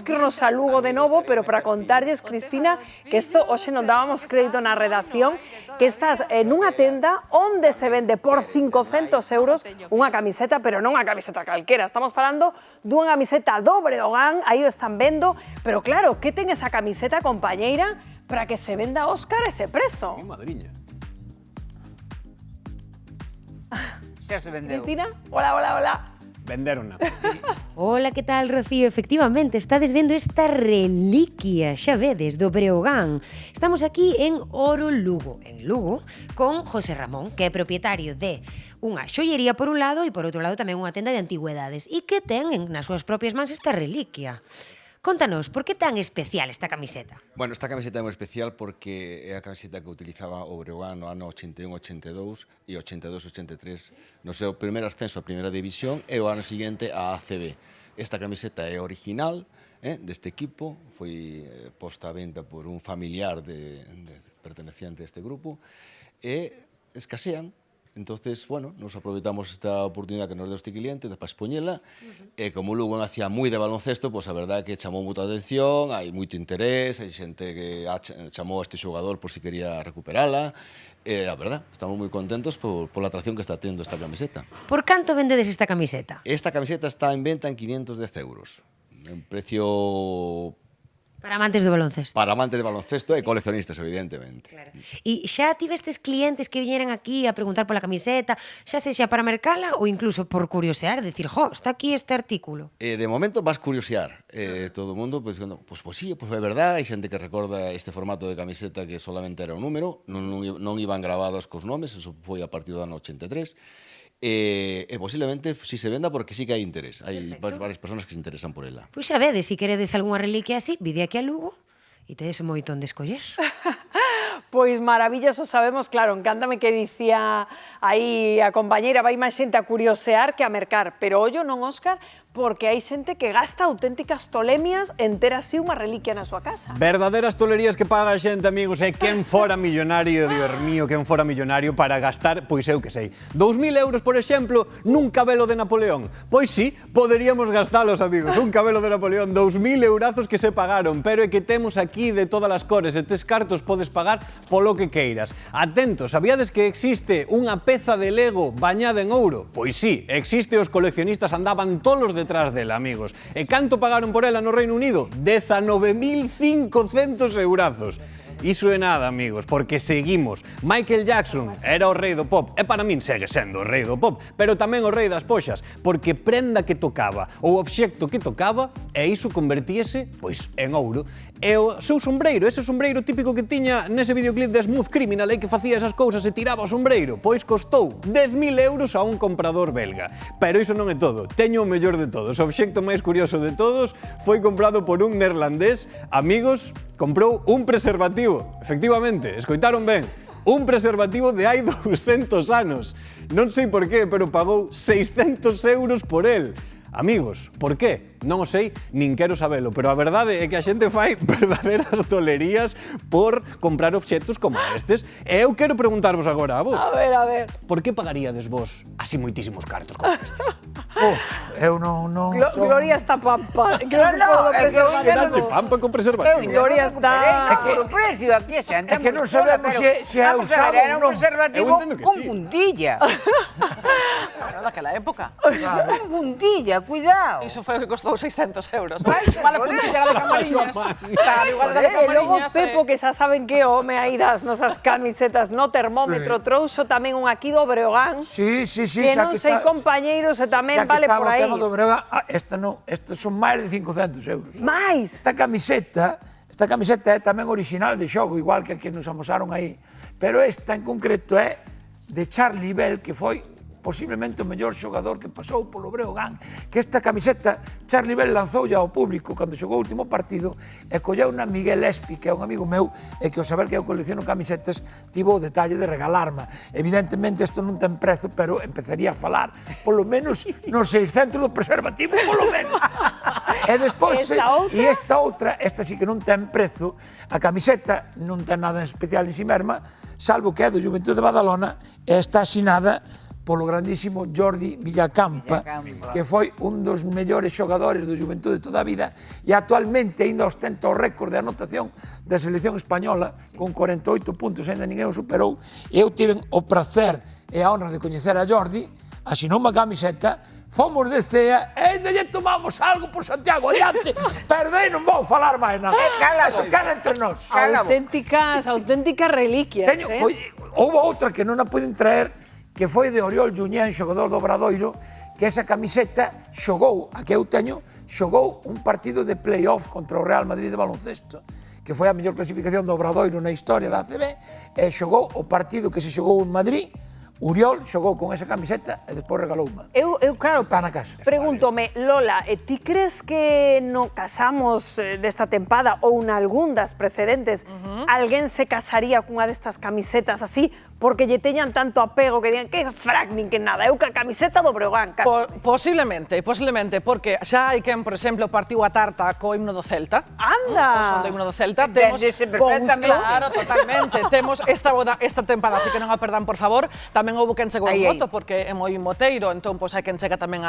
temos que irnos a Lugo de novo, pero para contarlles, Cristina, que isto hoxe non dábamos crédito na redacción, que estás nunha tenda onde se vende por 500 euros unha camiseta, pero non unha camiseta calquera. Estamos falando dunha camiseta do Breogán, aí o están vendo, pero claro, que ten esa camiseta, compañeira, para que se venda, Óscar, ese prezo? Madriña. Xa se vendeu. Cristina, hola, hola, hola. Venderon. Hola, que tal, Rocío? Efectivamente, estades vendo esta reliquia, xa vedes, do Breogán. Estamos aquí en Oro Lugo, en Lugo, con José Ramón, que é propietario de unha xollería por un lado e por outro lado tamén unha tenda de antigüedades e que ten nas súas propias mans esta reliquia. Contanos, por que tan especial esta camiseta? Bueno, esta camiseta é moi especial porque é a camiseta que utilizaba o Breogán no ano 81-82 e 82-83 no seu primeiro ascenso a Primeira División e o ano seguinte a ACB. Esta camiseta é original deste equipo, foi posta a venta por un familiar perteneciente a este grupo e escasean. Entonces, bueno, nos aproveitamos esta oportunidade que nos deu este cliente para expoñela e como o Lugo hacía moi de baloncesto, pois a verdade é que chamou moita atención, hai moito interés, hai xente que chamou a este xogador por si quería recuperala e a verdade, estamos moi contentos pola atracción que está tendo esta camiseta. Por canto vendedes esta camiseta? Esta camiseta está en venta en 510 euros, un precio... Para amantes do baloncesto. Para amantes de baloncesto e coleccionistas, evidentemente. Claro. E xa tivestes clientes que viñeran aquí a preguntar pola camiseta, xa sexa para mercala ou incluso por curiosear, decir, jo, está aquí este artículo? De momento vas curiosear. Todo o mundo, pues, diciendo, pues sí, pues é verdade, hai xente que recorda este formato de camiseta que solamente era un número, non iban grabados cos nomes, eso foi a partir do ano 83, e posiblemente si se venda porque sí que hai interés. Hai varias persoas que se interesan por ela. Pois xa vedes, se queredes algunha reliquia así, vide aquí a Lugo e tedes un moitón de escoller. Pois maravilloso, sabemos, claro, encántame que dicía aí a compañeira, vai máis xente a curiosear que a mercar, pero ollo non, Óscar, porque hai xente que gasta auténticas tolemias en ter así unha reliquia na súa casa. Verdaderas tolerías que paga a xente, amigos, e quen fora millonario, Dios mío, quen fora millonario para gastar, pois eu que sei, 2.000 euros, por exemplo, nun cabelo de Napoleón. Pois sí, poderíamos gastalos, amigos, un cabelo de Napoleón, 2.000 eurazos que se pagaron, pero é que temos aquí de todas as cores, e tes cartos podes pagar polo que queiras. Atentos, sabíades que existe unha peza de Lego bañada en ouro? Pois sí, existe, os coleccionistas andaban tolos detrás dela, amigos. E canto pagaron por ela no Reino Unido? 19.500 eurazos. Iso é nada, amigos, porque seguimos. Michael Jackson era o rei do pop, e para min segue sendo o rei do pop, pero tamén o rei das poxas, porque prenda que tocaba, ou obxecto que tocaba, e iso convertíese, pois, en ouro. E o seu sombreiro, ese sombreiro típico que tiña nese videoclip de Smooth Criminal, que facía esas cousas e tiraba o sombreiro, pois costou 10.000 euros a un comprador belga. Pero iso non é todo, teño o mellor de todos. O obxecto máis curioso de todos foi comprado por un neerlandés. Amigos, comprou un preservativo. Efectivamente, escoitaron ben. Un preservativo de hai 200 anos. Non sei por qué, pero pagou 600 euros por el. Amigos, por qué? Non o sei, nin quero sabelo, pero a verdade é que a xente fai verdadeiras tolerías por comprar obxectos como estes. E eu quero preguntarvos agora a vos. A ver. Por que pagaríades vos así moitísimos cartos como estes? Eu non son... Gloria está pampa. No, é que eu Quedache pampa con preservativo. Gloria está... por precio aquí, xente. É que non sabemos se é usado ou non. Era un preservativo con puntilla. Bueno, daquela época. Con puntilla, cuidado. Iso foi o que costou 600 euros. Vai, Mala joder. puntilla de Camariñas. Claro, igual da de E logo Camariñas. Pepo, que xa saben que o home aí das nosas camisetas no termómetro, trouxo tamén un aquí do Breogán, Sí, que non sei, compañeiros, e tamén vale por aí. Xa que estaba o tema do Breogán, estes son máis de 500 euros. Mais! Esta camiseta é tamén original de xogo, igual que a que nos amosaron aí, pero esta en concreto é de Charlie Bell, que foi posiblemente o mellor xogador que pasou polo Breogán, que esta camiseta Charlie Bell lanzoulla ao público cando xogou o último partido e colleu na Miguel Espi, que é un amigo meu e que ao saber que eu colecciono camisetas tivo o detalle de regalarme. Evidentemente isto non ten prezo, pero empezaría a falar polo menos nos 600 do preservativo, polo menos. E despois, esta outra, esta sí que non ten prezo, a camiseta non ten nada en especial en si mesma, salvo que é do Juventud de Badalona e está asinada polo grandísimo Jordi Villacampa, que foi un dos mellores xogadores do Xuventude de toda a vida e actualmente ainda ostenta o récord de anotación da selección española con 48 puntos, ainda ninguén o superou. Eu tiven o prazer e a honra de coñecer a Jordi, asinou unha camiseta, fomos de cea e ainda lle tomamos algo por Santiago adiante, pero daí non vou falar máis nada. Eso queda entre nós. Auténticas reliquias, Houve outra que non a puiden traer, que foi de Oriol Juñán, xogador do Obradoiro, que esa camiseta xogou, a que eu teño, xogou un partido de play-off contra o Real Madrid de baloncesto, que foi a mellor clasificación do Obradoiro na historia da ACB, e xogou o partido que se xogou en Madrid. Uriol xogou con esa camiseta e despois regaloume. Eu claro, Está na casa. pregúntome, Lola, ti crees que no casamos desta tempada ou nalgún das precedentes alguén se casaría cunha destas camisetas así porque lle teñan tanto apego que digan que frac nin que nada, eu ca camiseta do Breogán caso. Posiblemente, porque xa hai quen, por exemplo, partiu a tarta co himno do Celta. Anda! O son do himno do Celta. Temos claro, totalmente. Temos esta tempada, así que non a perdan, por favor. Tamén houve quen chegou en moto, porque é moi moteiro, entón pois hai quen chega tamén a